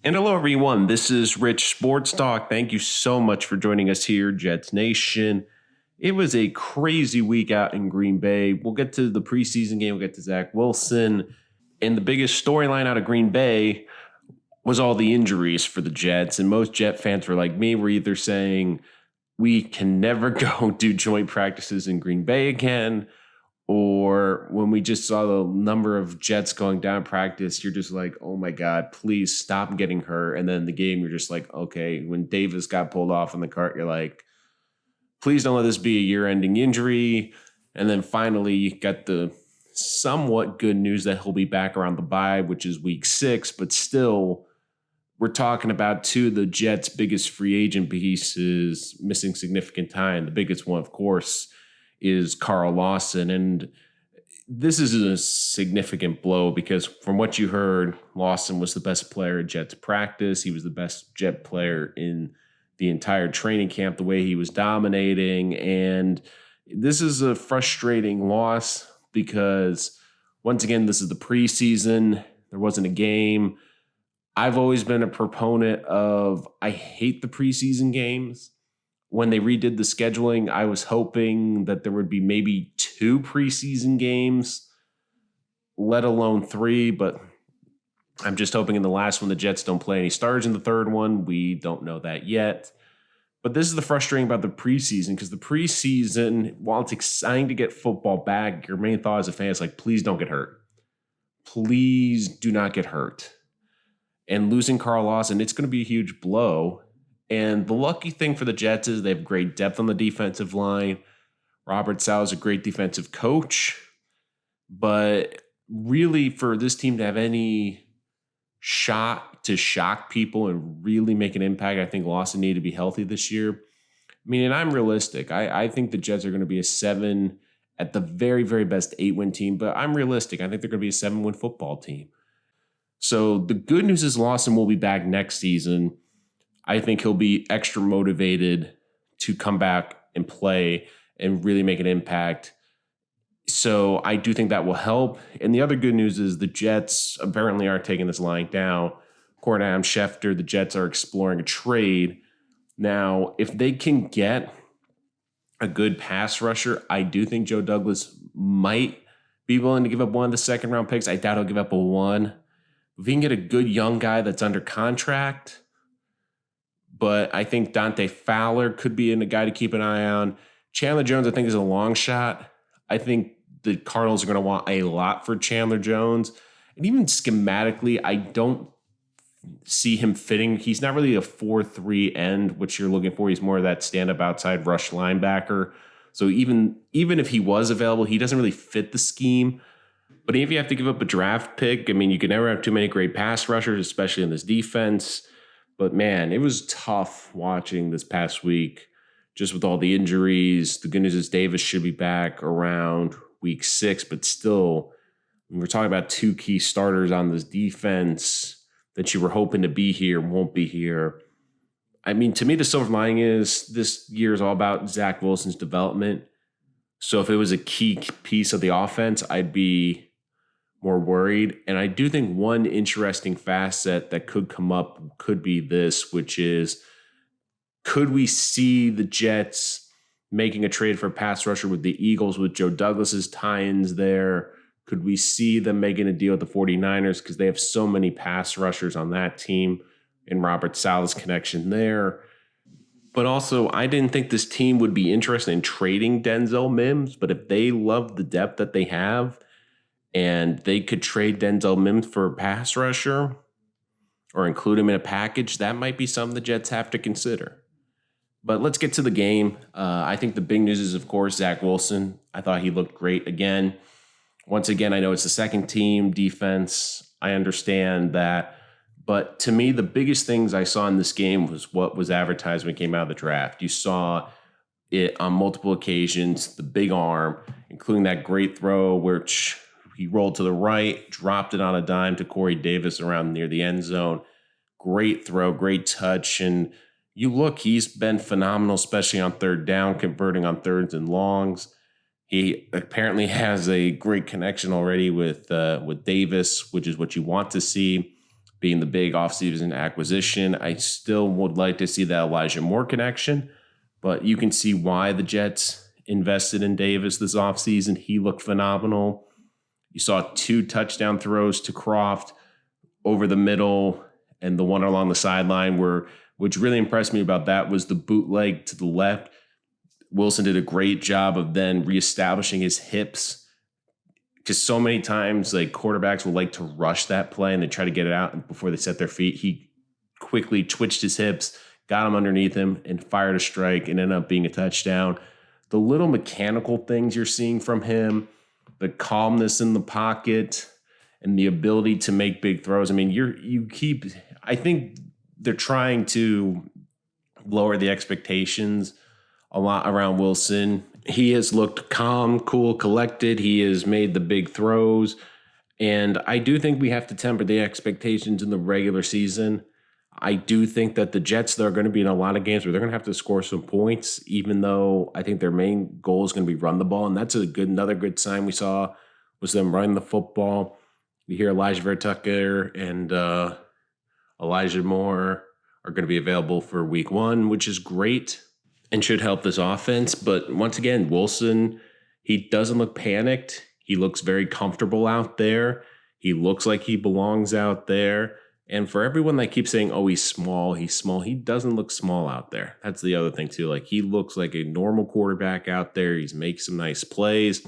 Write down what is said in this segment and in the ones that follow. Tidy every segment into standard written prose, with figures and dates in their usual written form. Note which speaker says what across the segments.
Speaker 1: And hello, everyone. This is Rich Sports Talk. Thank you so much for joining us here, Jets Nation. It was a crazy week out in Green Bay. We'll get to the preseason game. We'll get to Zach Wilson. And the biggest storyline out of Green Bay was all the injuries for the Jets. And most Jet fans were like me, were either saying, we can never go do joint practices in Green Bay again, or when we just saw the number of Jets going down practice, you're just like, oh my God, please stop getting hurt. And then the game, you're just like, okay, when Davis got pulled off in the cart, you're like, please don't let this be a year-ending injury. And then finally, you got the somewhat good news that he'll be back around the bye, which is week 6. But still, we're talking about two of the Jets' biggest free agent pieces missing significant time. The biggest one, of course, is Carl Lawson. And this is a significant blow because from what you heard, Lawson was the best player at Jets practice. He was the best Jet player in the entire training camp, the way he was dominating. And this is a frustrating loss because, once again, this is the preseason. There wasn't a game. I've always been a proponent of, I hate the preseason games. When they redid the scheduling, I was hoping that there would be maybe 2 preseason games, let alone 3. But I'm just hoping in the last one, the Jets don't play any starters in the third one. We don't know that yet. But this is the frustrating about the preseason, because the preseason, while it's exciting to get football back, your main thought as a fan is like, please don't get hurt. Please do not get hurt. And losing Carl Lawson, it's going to be a huge blow. And the lucky thing for the Jets is they have great depth on the defensive line. Robert Saleh is a great defensive coach. But really, for this team to have any shot to shock people and really make an impact, I think Lawson needed to be healthy this year. I mean, and I'm realistic. I think the Jets are going to be a 7, at the very, very best 8-win team. But I'm realistic. I think they're going to be a 7-win football team. So the good news is Lawson will be back next season. I think he'll be extra motivated to come back and play and really make an impact. So I do think that will help. And the other good news is the Jets apparently are taking this line down. According to Adam Schefter, the Jets are exploring a trade. Now, if they can get a good pass rusher, I do think Joe Douglas might be willing to give up one of the second-round picks. I doubt he'll give up a 1. If he can get a good young guy that's under contract, but I think Dante Fowler could be a guy to keep an eye on. Chandler Jones, I think, is a long shot. I think the Cardinals are going to want a lot for Chandler Jones. And even schematically, I don't see him fitting. He's not really a 4-3 end, which you're looking for. He's more of that stand-up outside rush linebacker. So even if he was available, he doesn't really fit the scheme. But if you have to give up a draft pick, I mean, you can never have too many great pass rushers, especially in this defense. But, man, it was tough watching this past week just with all the injuries. The good news is Davis should be back around week 6, but still, we're talking about 2 key starters on this defense that you were hoping to be here, won't be here. I mean, to me, the silver lining is this year is all about Zach Wilson's development. So if it was a key piece of the offense, I'd be more worried. And I do think one interesting facet that could come up could be this, which is, could we see the Jets making a trade for a pass rusher with the Eagles with Joe Douglas's tie-ins there? Could we see them making a deal with the 49ers because they have so many pass rushers on that team and Robert Saleh's connection there? But also, I didn't think this team would be interested in trading Denzel Mims, but if they love the depth that they have, and they could trade Denzel Mims for a pass rusher or include him in a package, that might be something the Jets have to consider. But let's get to the game. I think the big news is, of course, Zach Wilson. I thought he looked great again. Once again, I know it's the second team defense. I understand that. But to me, the biggest things I saw in this game was what was advertised when it came out of the draft. You saw it on multiple occasions, the big arm, including that great throw, which he rolled to the right, dropped it on a dime to Corey Davis around near the end zone. Great throw, great touch. And you look, he's been phenomenal, especially on third down, converting on thirds and longs. He apparently has a great connection already with Davis, which is what you want to see. being the big offseason acquisition. I still would like to see that Elijah Moore connection, but you can see why the Jets invested in Davis this offseason. He looked phenomenal. You saw 2 touchdown throws to Croft over the middle and the one along the sideline, which really impressed me about that was the bootleg to the left. Wilson did a great job of then reestablishing his hips, because so many times like quarterbacks will like to rush that play and they try to get it out before they set their feet. He quickly twitched his hips, got him underneath him, and fired a strike and ended up being a touchdown. The little mechanical things you're seeing from him, the calmness in the pocket, and the ability to make big throws. I mean, I think they're trying to lower the expectations a lot around Wilson. He has looked calm, cool, collected. He has made the big throws. And I do think we have to temper the expectations in the regular season. I do think that the Jets, they're going to be in a lot of games where they're going to have to score some points, even though I think their main goal is going to be run the ball. And that's another good sign we saw was them running the football. You hear Elijah Vertucker and Elijah Moore are going to be available for week 1, which is great and should help this offense. But once again, Wilson, he doesn't look panicked. He looks very comfortable out there. He looks like he belongs out there. And for everyone that keeps saying, oh, he's small, he doesn't look small out there. That's the other thing too. Like, he looks like a normal quarterback out there. He's making some nice plays.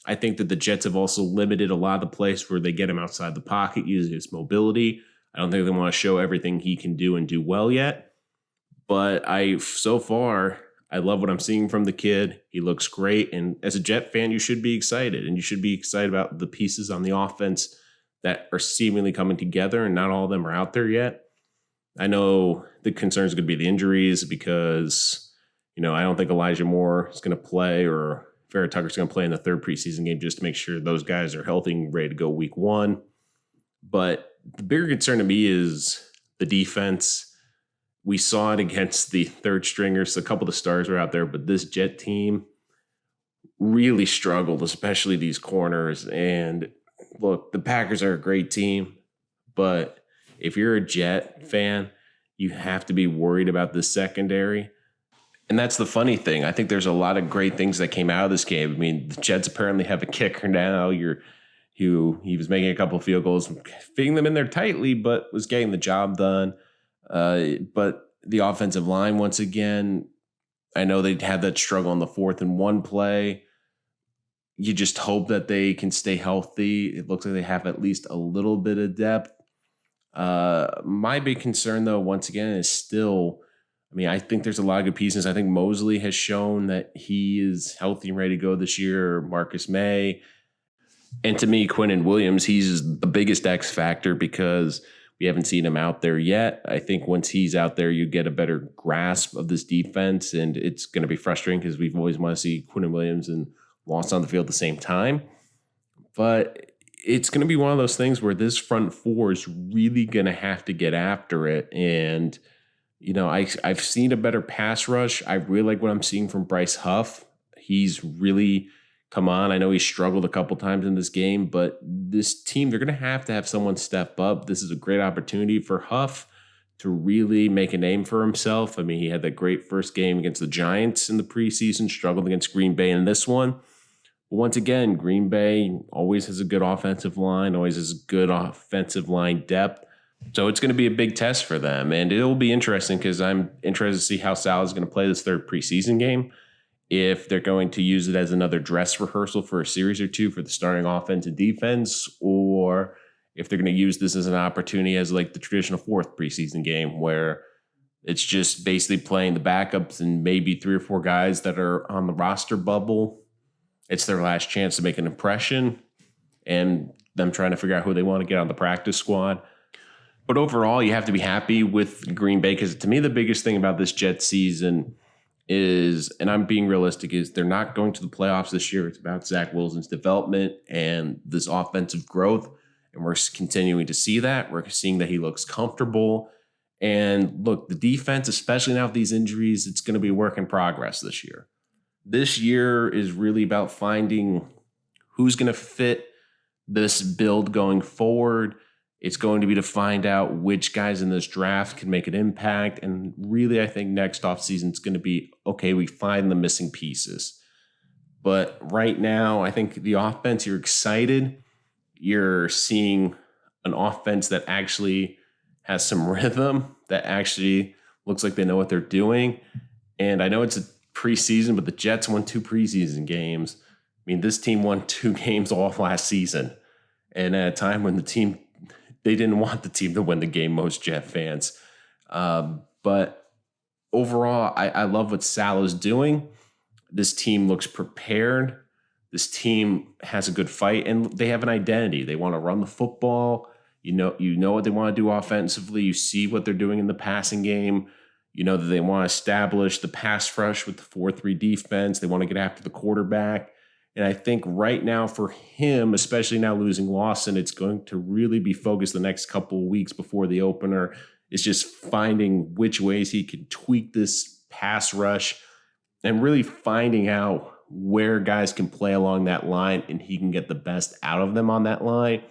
Speaker 1: I think that the Jets have also limited a lot of the plays where they get him outside the pocket using his mobility. I don't think they want to show everything he can do and do well yet. But so far, I love what I'm seeing from the kid. He looks great. And as a Jet fan, you should be excited. And you should be excited about the pieces on the offense that are seemingly coming together, and not all of them are out there yet. I know the concern is going to be the injuries because, I don't think Elijah Moore is going to play, or Farrah Tucker's going to play in the 3rd preseason game just to make sure those guys are healthy and ready to go week 1. But the bigger concern to me is the defense. We saw it against the 3rd stringers. A couple of the stars were out there, but this Jet team really struggled, especially these corners. And look, the Packers are a great team, but if you're a Jet fan, you have to be worried about the secondary. And that's the funny thing. I think there's a lot of great things that came out of this game. I mean, the Jets apparently have a kicker now. He was making a couple of field goals, fitting them in there tightly, but was getting the job done. But the offensive line, once again, I know they had that struggle on the 4th and 1 play. You just hope that they can stay healthy. It looks like they have at least a little bit of depth. My big concern, though, once again, is still, I think there's a lot of good pieces. I think Mosley has shown that he is healthy and ready to go this year. Marcus May. And to me, Quinnen Williams, he's the biggest X factor because we haven't seen him out there yet. I think once he's out there, you get a better grasp of this defense, and it's going to be frustrating because we've always wanted to see Quinnen Williams and Lawson on the field at the same time. But it's going to be one of those things where this front 4 is really going to have to get after it. And, I've seen a better pass rush. I really like what I'm seeing from Bryce Huff. He's really come on. I know he struggled a couple times in this game, but this team, they're going to have someone step up. This is a great opportunity for Huff to really make a name for himself. He had that great first game against the Giants in the preseason, struggled against Green Bay in this one. But once again, Green Bay always has a good offensive line, always has good offensive line depth. So it's going to be a big test for them. And it will be interesting because I'm interested to see how Sal is going to play this 3rd preseason game. If they're going to use it as another dress rehearsal for a series or 2 for the starting offense and defense, or if they're going to use this as an opportunity as like the traditional 4th preseason game where it's just basically playing the backups and maybe 3 or 4 guys that are on the roster bubble. It's their last chance to make an impression and them trying to figure out who they want to get on the practice squad. But overall, you have to be happy with Green Bay because to me, the biggest thing about this Jets season is, and I'm being realistic, is they're not going to the playoffs this year. It's about Zach Wilson's development and this offensive growth. And we're continuing to see that. We're seeing that he looks comfortable. And look, the defense, especially now with these injuries, it's going to be a work in progress this year. This year is really about finding who's going to fit this build going forward. It's going to be to find out which guys in this draft can make an impact. And really, I think next offseason is going to be, okay, we find the missing pieces. But right now, I think the offense, you're excited. You're seeing an offense that actually has some rhythm, that actually looks like they know what they're doing. And I know it's a preseason, but the Jets won 2 preseason games. I mean, this team won 2 games off last season. And at a time when they didn't want the team to win the game, most Jet fans. But overall, I love what Salah's doing. This team looks prepared. This team has a good fight, and they have an identity. They want to run the football. You know what they want to do offensively. You see what they're doing in the passing game. You know that they want to establish the pass rush with the 4-3 defense. They want to get after the quarterback. And I think right now for him, especially now losing Lawson, it's going to really be focused the next couple of weeks before the opener. It's just finding which ways he can tweak this pass rush and really finding out where guys can play along that line and he can get the best out of them on that line.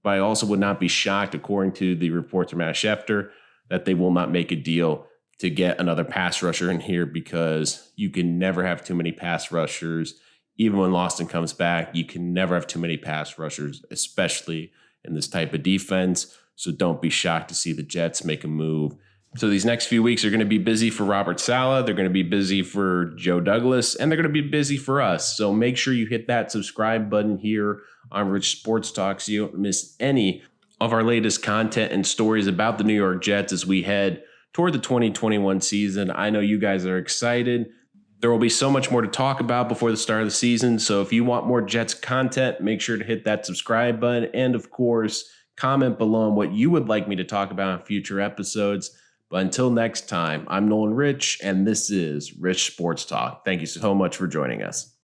Speaker 1: But I also would not be shocked, according to the reports from Matt Schefter, that they will not make a deal to get another pass rusher in here, because you can never have too many pass rushers. Even when Lawson comes back, you can never have too many pass rushers, especially in this type of defense. So don't be shocked to see the Jets make a move. So these next few weeks are going to be busy for Robert Saleh. They're going to be busy for Joe Douglas, and they're going to be busy for us. So make sure you hit that subscribe button here on Rich Sports Talk so you don't miss any of our latest content and stories about the New York Jets as we head toward the 2021 season. I know you guys are excited. There will be so much more to talk about before the start of the season. So if you want more Jets content, make sure to hit that subscribe button. And of course, comment below on what you would like me to talk about in future episodes. But until next time, I'm Nolan Rich, and this is Rich Sports Talk. Thank you so much for joining us.